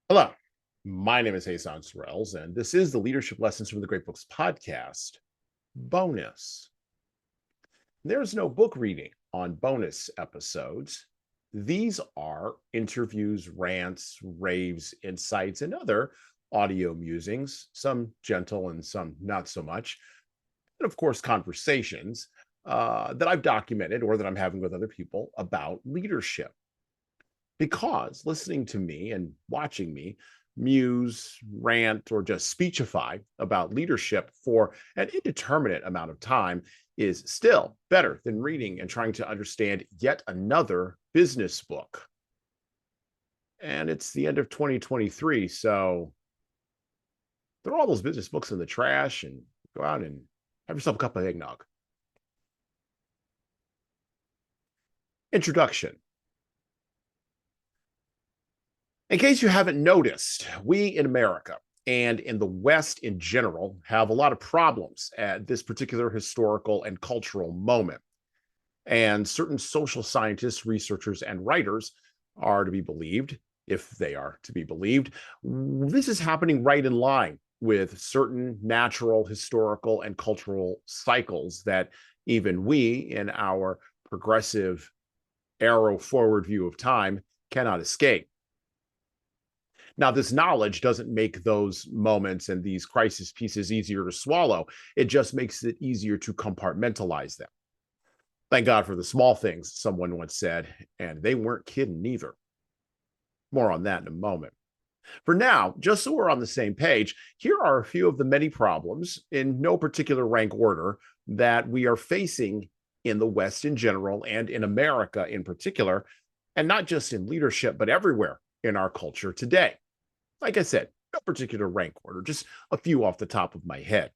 Hello, my name is Hassan Sorrells, and this is the Leadership Lessons from the Great Books podcast bonus. There's no book reading on bonus episodes. These are interviews, rants, raves, insights, and other audio musings, some gentle and some not so much. And of course, conversations that I've documented or that I'm having with other people about leadership. Because listening to me and watching me muse, rant, or just speechify about leadership for an indeterminate amount of time is still better than reading and trying to understand yet another business book. And it's the end of 2023, so throw all those business books in the trash and go out and have yourself a cup of eggnog. Introduction. In case you haven't noticed, we in America and in the West in general have a lot of problems at this particular historical and cultural moment. And certain social scientists, researchers, and writers are to be believed, if they are to be believed, this is happening right in line with certain natural, historical, and cultural cycles that even we, in our progressive arrow forward view of time, cannot escape. Now, this knowledge doesn't make those moments and these crisis pieces easier to swallow. It just makes it easier to compartmentalize them. Thank God for the small things, someone once said, and they weren't kidding either. More on that in a moment. For now, just so we're on the same page, here are a few of the many problems, in no particular rank order, that we are facing in the West in general and in America in particular, and not just in leadership, but everywhere in our culture today. Like I said, no particular rank order, just a few off the top of my head.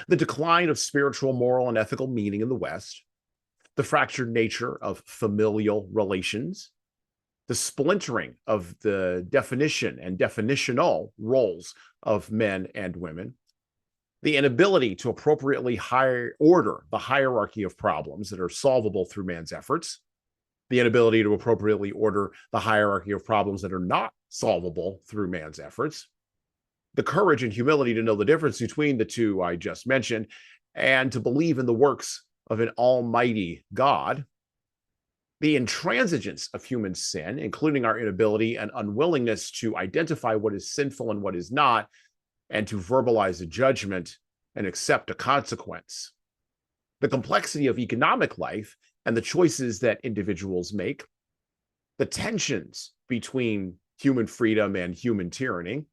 The decline of spiritual, moral, and ethical meaning in the West, the fractured nature of familial relations, the splintering of the definition and definitional roles of men and women, the inability to appropriately order the hierarchy of problems that are solvable through man's efforts, the inability to appropriately order the hierarchy of problems that are not solvable through man's efforts, the courage and humility to know the difference between the two I just mentioned, and to believe in the works of an almighty God, the intransigence of human sin, including our inability and unwillingness to identify what is sinful and what is not, and to verbalize a judgment and accept a consequence, the complexity of economic life and the choices that individuals make, the tensions between human freedom and human tyranny,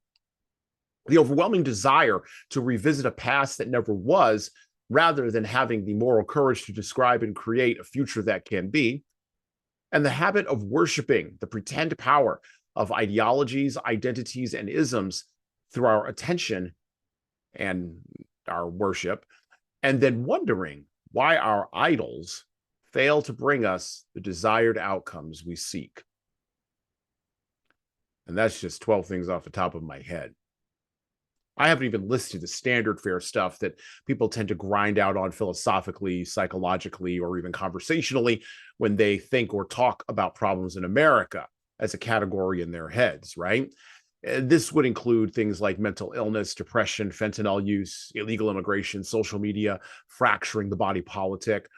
the overwhelming desire to revisit a past that never was, rather than having the moral courage to describe and create a future that can be, and the habit of worshiping the pretend power of ideologies, identities, and isms through our attention and our worship, and then wondering why our idols fail to bring us the desired outcomes we seek. And that's just 12 things off the top of my head. I haven't even listed the standard fare stuff that people tend to grind out on philosophically, psychologically, or even conversationally when they think or talk about problems in America as a category in their heads, right? This would include things like mental illness, depression, fentanyl use, illegal immigration, social media, fracturing the body politic,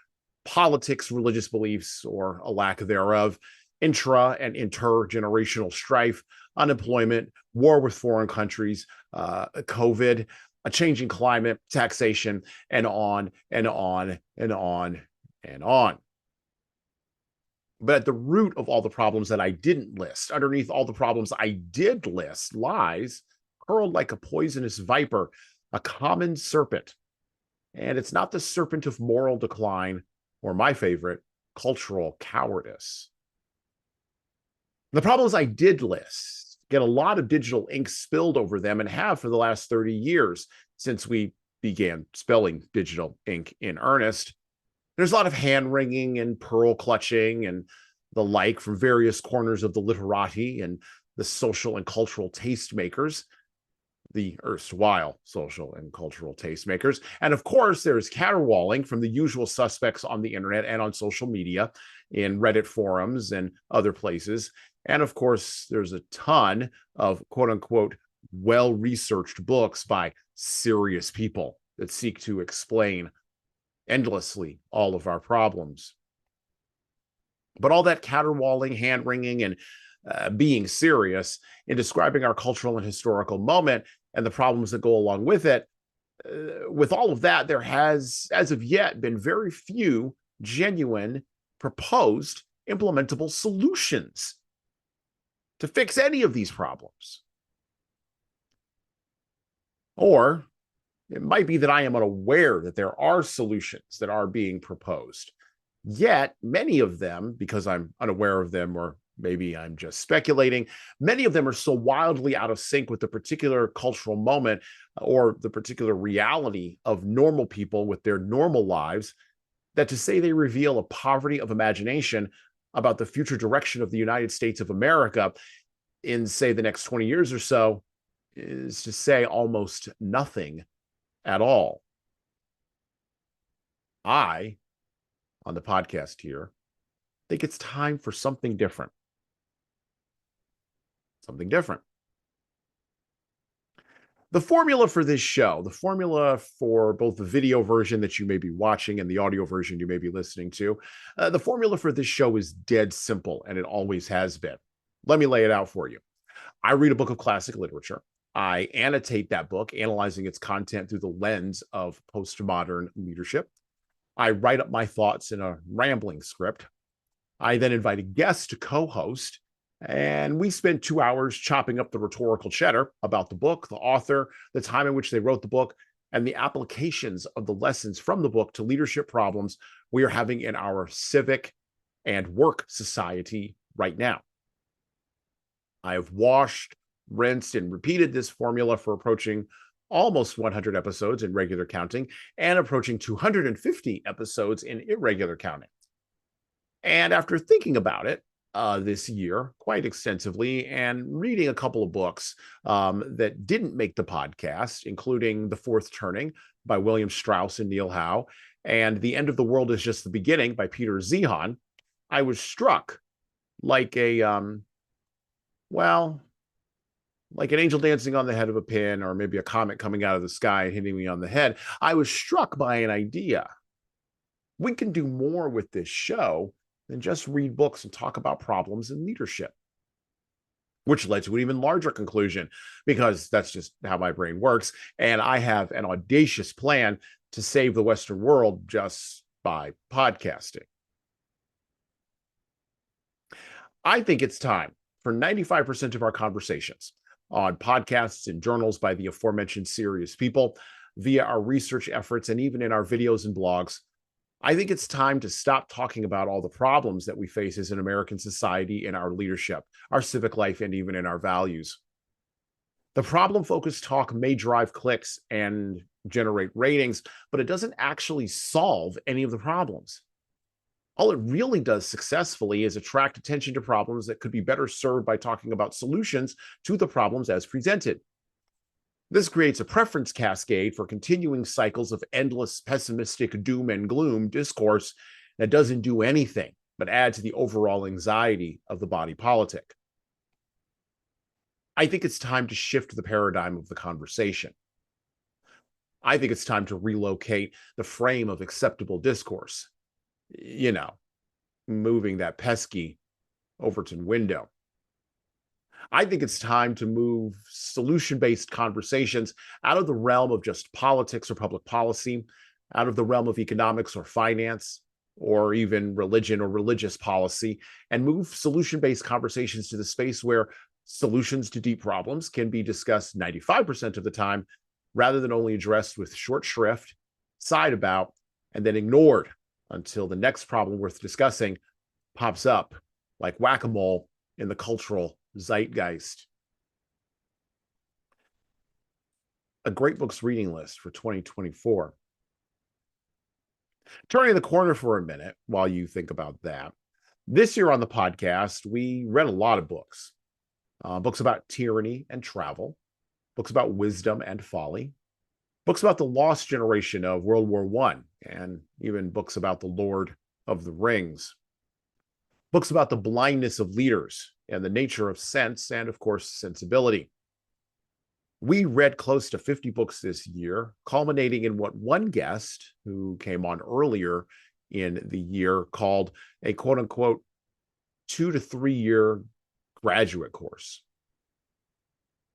politics, religious beliefs, or a lack thereof, intra and intergenerational strife, unemployment, war with foreign countries, COVID, a changing climate, taxation, and on and on and on and on. But at the root of all the problems that I didn't list, underneath all the problems I did list, lies, curled like a poisonous viper, a common serpent. And it's not the serpent of moral decline, or my favorite, cultural cowardice. The problems I did list get a lot of digital ink spilled over them and have for the last 30 years since we began spelling digital ink in earnest. There's a lot of hand wringing and pearl clutching and the like from various corners of the literati and the social and cultural tastemakers, the erstwhile social and cultural tastemakers. And of course, there's caterwauling from the usual suspects on the internet and on social media, in Reddit forums and other places. And of course, there's a ton of quote unquote well-researched books by serious people that seek to explain endlessly all of our problems. But all that caterwauling, hand-wringing, and being serious in describing our cultural and historical moment and the problems that go along with it, with all of that, there has, as of yet, been very few genuine, proposed, implementable solutions to fix any of these problems. Or it might be that I am unaware that there are solutions that are being proposed. Yet, many of them, because I'm unaware of them, or maybe I'm just speculating, many of them are so wildly out of sync with the particular cultural moment or the particular reality of normal people with their normal lives that to say they reveal a poverty of imagination about the future direction of the United States of America in, say, the next 20 years or so is to say almost nothing at all. I, on the podcast here, think it's time for something different. Something different. The formula for this show, the formula for both the video version that you may be watching and the audio version you may be listening to, the formula for this show is dead simple, and it always has been. Let me lay it out for you. I read a book of classic literature. I annotate that book, analyzing its content through the lens of postmodern leadership. I write up my thoughts in a rambling script. I then invite a guest to co-host, and we spend 2 hours chopping up the rhetorical cheddar about the book, the author, the time in which they wrote the book, and the applications of the lessons from the book to leadership problems we are having in our civic and work society right now. I have washed, rinsed, and repeated this formula for approaching almost 100 episodes in regular counting and approaching 250 episodes in irregular counting. And after thinking about it this year quite extensively and reading a couple of books that didn't make the podcast, including The Fourth Turning by William Strauss and Neil Howe, and The End of the World is Just the Beginning by Peter Zehan, I was struck like like an angel dancing on the head of a pin, or maybe a comet coming out of the sky and hitting me on the head. I was struck by an idea. We can do more with this show than just read books and talk about problems in leadership, which led to an even larger conclusion, because that's just how my brain works. And I have an audacious plan to save the Western world just by podcasting. I think it's time for 95% of our conversations on podcasts and journals by the aforementioned serious people, via our research efforts, and even in our videos and blogs. I think it's time to stop talking about all the problems that we face as an American society in our leadership, our civic life, and even in our values. The problem-focused talk may drive clicks and generate ratings, but it doesn't actually solve any of the problems. All it really does successfully is attract attention to problems that could be better served by talking about solutions to the problems as presented. This creates a preference cascade for continuing cycles of endless pessimistic doom and gloom discourse that doesn't do anything but add to the overall anxiety of the body politic. I think it's time to shift the paradigm of the conversation. I think it's time to relocate the frame of acceptable discourse. You know, moving that pesky Overton window. I think it's time to move solution-based conversations out of the realm of just politics or public policy, out of the realm of economics or finance, or even religion or religious policy, and move solution-based conversations to the space where solutions to deep problems can be discussed 95% of the time, rather than only addressed with short shrift, side about, and then ignored until the next problem worth discussing pops up like whack-a-mole in the cultural zeitgeist. A great books reading list for 2024. Turning the corner for a minute while you think about that. This year on the podcast, we read a lot of books. Books about tyranny and travel, books about wisdom and folly, books about the lost generation of World War I, and even books about the Lord of the Rings. books about the blindness of leaders and the nature of sense and, of course, sensibility. We read close to 50 books this year, culminating in what one guest who came on earlier in the year called a quote unquote 2 to 3 year graduate course.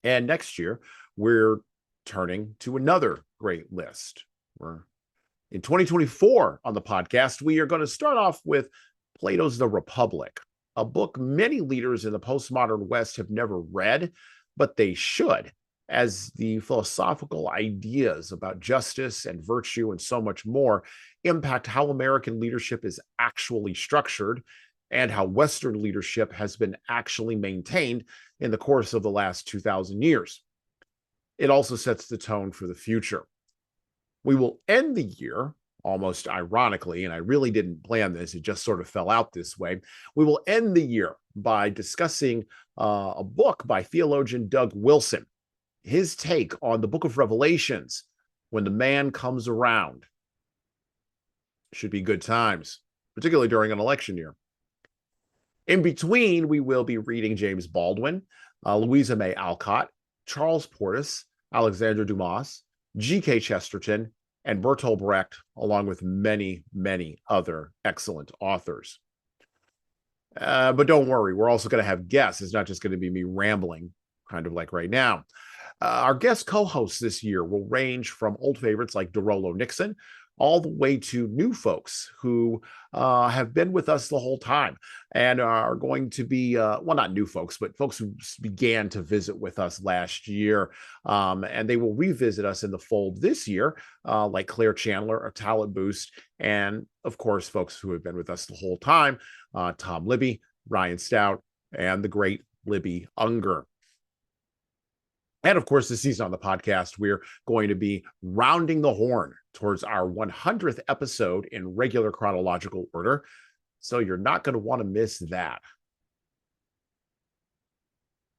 And next year, we're turning to another great list. We're in 2024 on the podcast, we are going to start off with Plato's The Republic, a book many leaders in the postmodern West have never read, but they should, as the philosophical ideas about justice and virtue and so much more impact how American leadership is actually structured and how Western leadership has been actually maintained in the course of the last 2,000 years. It also sets the tone for the future. We will end the year, almost ironically, and I really didn't plan this, it just sort of fell out this way. We will end the year by discussing a book by theologian Doug Wilson, his take on the book of Revelations, when the man comes around. Should be good times, particularly during an election year. In between, we will be reading James Baldwin, Louisa May Alcott, Charles Portis, Alexander Dumas, G.K. Chesterton, and Bertolt Brecht, along with many, many other excellent authors. But don't worry, we're also going to have guests. It's not just going to be me rambling, kind of like right now. Our guest co-hosts this year will range from old favorites like DeRollo Nixon, all the way to new folks who have been with us the whole time and are going to be, well, not new folks, but folks who began to visit with us last year. And they will revisit us in the fold this year, like Claire Chandler, a talent boost, and of course, folks who have been with us the whole time, Tom Libby, Ryan Stout, and the great Libby Unger. And of course, this season on the podcast, we're going to be rounding the horn towards our 100th episode in regular chronological order. So you're not going to want to miss that.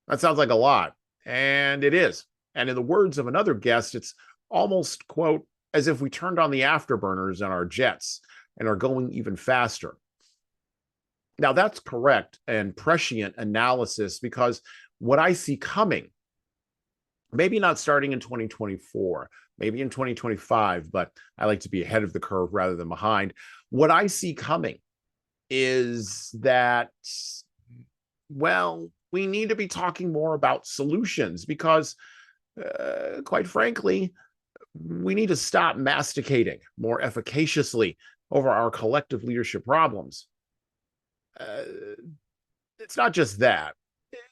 That sounds like a lot, and it is. And in the words of another guest, it's almost, quote, as if we turned on the afterburners on our jets and are going even faster. Now, that's correct and prescient analysis, because what I see coming, maybe not starting in 2024, maybe in 2025, but I like to be ahead of the curve rather than behind. What I see coming is that, well, we need to be talking more about solutions because, quite frankly, we need to stop masticating more efficaciously over our collective leadership problems. It's not just that.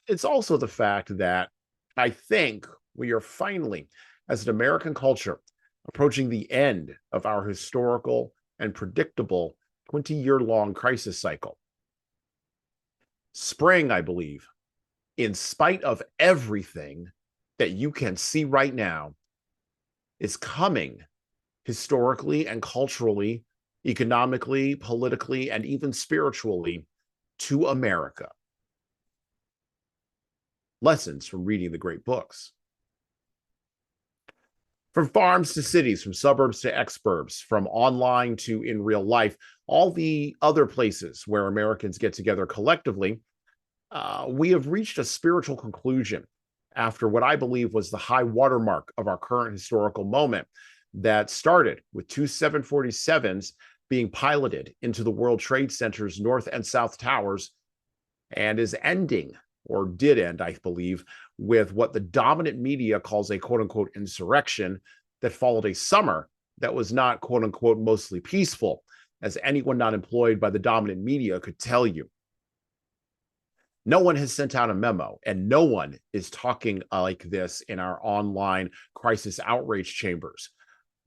It's also the fact that I think we are finally, as an American culture, approaching the end of our historical and predictable 20-year-long crisis cycle. Spring, I believe, in spite of everything that you can see right now, is coming historically and culturally, economically, politically, and even spiritually to America. Lessons from reading the great books. From farms to cities, from suburbs to exurbs, from online to in real life, all the other places where Americans get together collectively, we have reached a spiritual conclusion after what I believe was the high watermark of our current historical moment that started with two 747s being piloted into the World Trade Center's North and South Towers and is ending, or did end, I believe, with what the dominant media calls a quote-unquote insurrection that followed a summer that was not quote-unquote mostly peaceful, as anyone not employed by the dominant media could tell you. No one has sent out a memo, and no one is talking like this in our online crisis outrage chambers.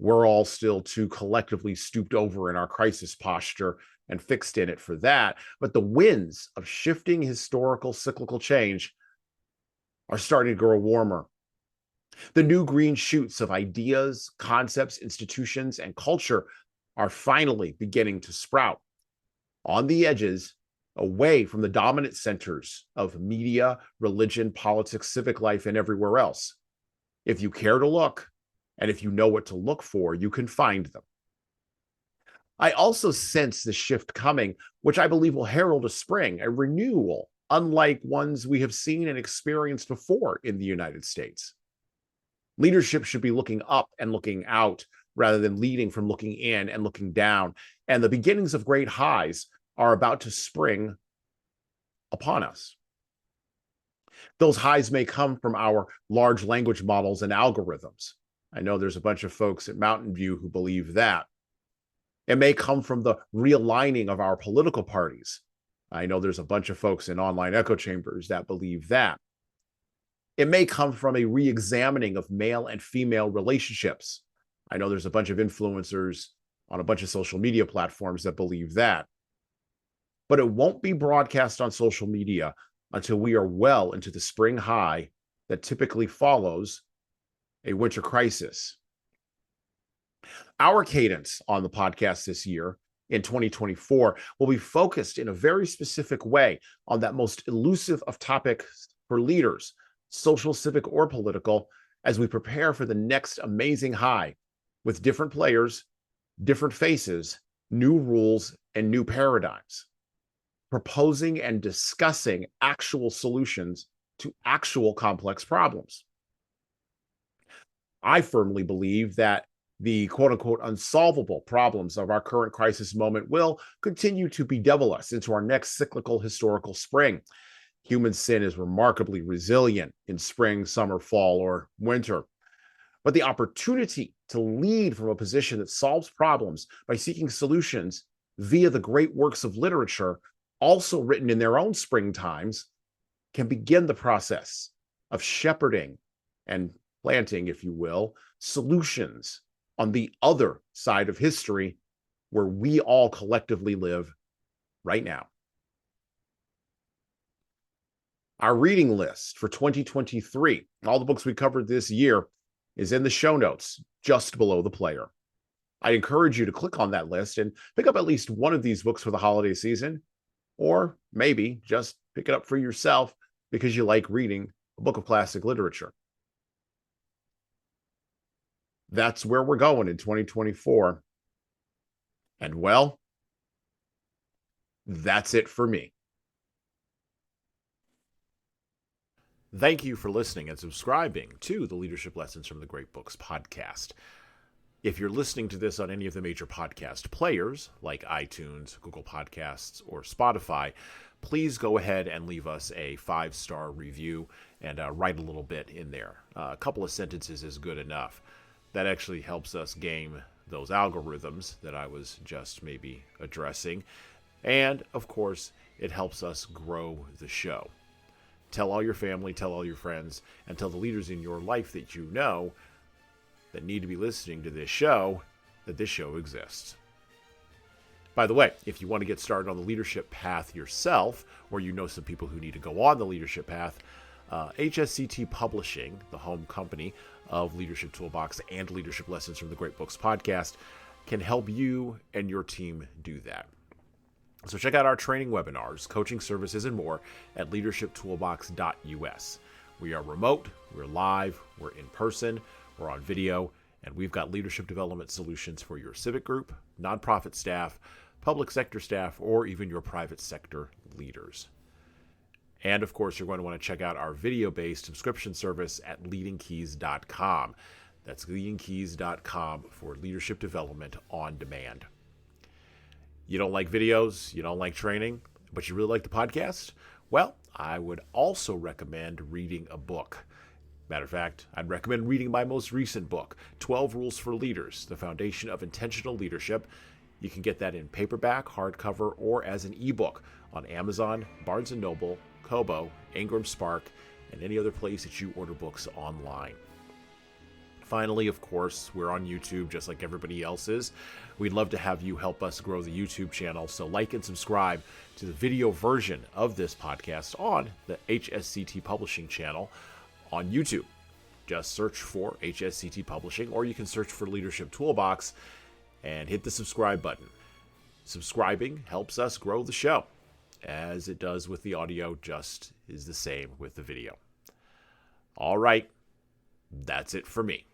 We're all still too collectively stooped over in our crisis posture and fixed in it for that. But the winds of shifting historical cyclical change are starting to grow warmer. The new green shoots of ideas, concepts, institutions, and culture are finally beginning to sprout on the edges, away from the dominant centers of media, religion, politics, civic life, and everywhere else. If you care to look, and if you know what to look for, you can find them. I also sense the shift coming, which I believe will herald a spring, a renewal, unlike ones we have seen and experienced before in the United States. Leadership should be looking up and looking out rather than leading from looking in and looking down. And the beginnings of great highs are about to spring upon us. Those highs may come from our large language models and algorithms. I know there's a bunch of folks at Mountain View who believe that. It may come from the realigning of our political parties. I know there's a bunch of folks in online echo chambers that believe that. It may come from a re-examining of male and female relationships. I know there's a bunch of influencers on a bunch of social media platforms that believe that. But it won't be broadcast on social media until we are well into the spring high that typically follows a winter crisis. Our cadence on the podcast this year in 2024 will be focused in a very specific way on that most elusive of topics for leaders, social, civic, or political, as we prepare for the next amazing high with different players, different faces, new rules, and new paradigms, proposing and discussing actual solutions to actual complex problems. I firmly believe that the quote-unquote unsolvable problems of our current crisis moment will continue to bedevil us into our next cyclical historical spring. Human sin is remarkably resilient in spring, summer, fall, or winter. But the opportunity to lead from a position that solves problems by seeking solutions via the great works of literature, also written in their own spring times, can begin the process of shepherding and planting, if you will, solutions on the other side of history where we all collectively live right now. Our reading list for 2023, all the books we covered this year, is in the show notes just below the player. I encourage you to click on that list and pick up at least one of these books for the holiday season, or maybe just pick it up for yourself because you like reading a book of classic literature. That's where we're going in 2024. And well, that's it for me. Thank you for listening and subscribing to the Leadership Lessons from the Great Books podcast. If you're listening to this on any of the major podcast players like iTunes, Google Podcasts, or Spotify, please go ahead and leave us a 5-star review and write a little bit in there. A couple of sentences is good enough. That actually helps us game those algorithms that I was just maybe addressing. And, of course, it helps us grow the show. Tell all your family, tell all your friends, and tell the leaders in your life that you know that need to be listening to this show that this show exists. By the way, if you want to get started on the leadership path yourself, or you know some people who need to go on the leadership path, HSCT Publishing, the home company of Leadership Toolbox and Leadership Lessons from the Great Books podcast, can help you and your team do that. So check out our training webinars, coaching services, and more at leadershiptoolbox.us. We are remote, we're live, we're in person, we're on video, and we've got leadership development solutions for your civic group, nonprofit staff, public sector staff, or even your private sector leaders. And of course, you're going to want to check out our video-based subscription service at leadingkeys.com. That's leadingkeys.com for leadership development on demand. You don't like videos, you don't like training, but you really like the podcast? Well, I would also recommend reading a book. Matter of fact, I'd recommend reading my most recent book, 12 Rules for Leaders, The Foundation of Intentional Leadership. You can get that in paperback, hardcover, or as an ebook on Amazon, Barnes & Noble, Kobo, Ingram Spark, and any other place that you order books online. Finally, of course, we're on YouTube just like everybody else is. We'd love to have you help us grow the YouTube channel, so like and subscribe to the video version of this podcast on the HSCT Publishing channel on YouTube. Just search for HSCT Publishing, or you can search for Leadership Toolbox and hit the subscribe button. Subscribing helps us grow the show. As it does with the audio, just is the same with the video. All right, that's it for me.